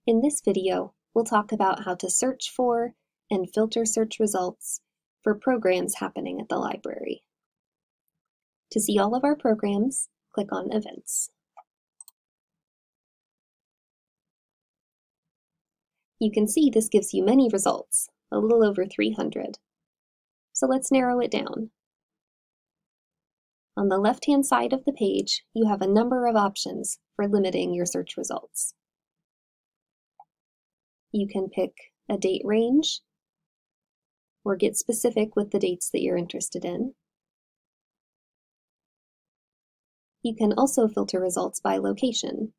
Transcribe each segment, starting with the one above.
In this video, we'll talk about how to search for and filter search results for programs happening at the library. To see all of our programs, click on Events. You can see this gives you many results, a little over 300. So let's narrow it down. On the left-hand side of the page, you have a number of options for limiting your search results. You can pick a date range, or get specific with the dates that you're interested in. You can also filter results by location.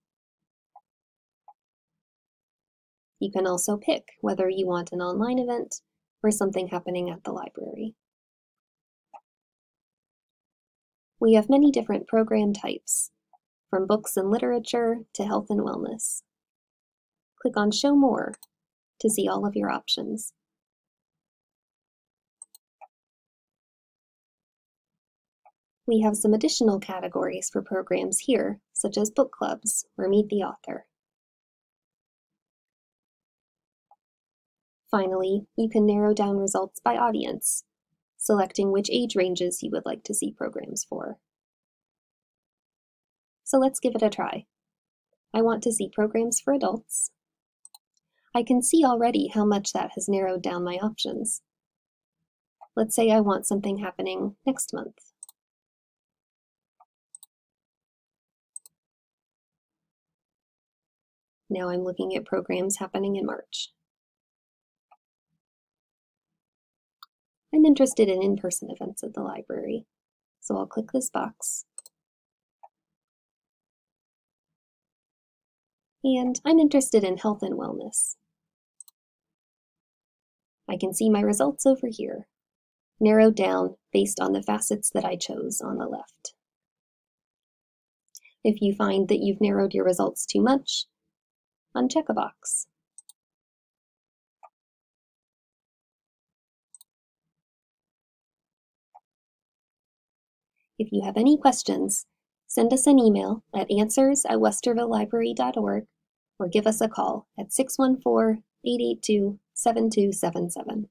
You can also pick whether you want an online event or something happening at the library. We have many different program types, from books and literature to health and wellness. Click on Show More to see all of your options. We have some additional categories for programs here, such as book clubs or Meet the Author. Finally, you can narrow down results by audience, selecting which age ranges you would like to see programs for. So let's give it a try. I want to see programs for adults. I can see already how much that has narrowed down my options. Let's say I want something happening next month. Now I'm looking at programs happening in March. I'm interested in in-person events at the library, so I'll click this box. And I'm interested in health and wellness. I can see my results over here, narrowed down based on the facets that I chose on the left. If you find that you've narrowed your results too much, uncheck a box. If you have any questions, send us an email at answers@westervillelibrary.org or give us a call at 614-882-7277.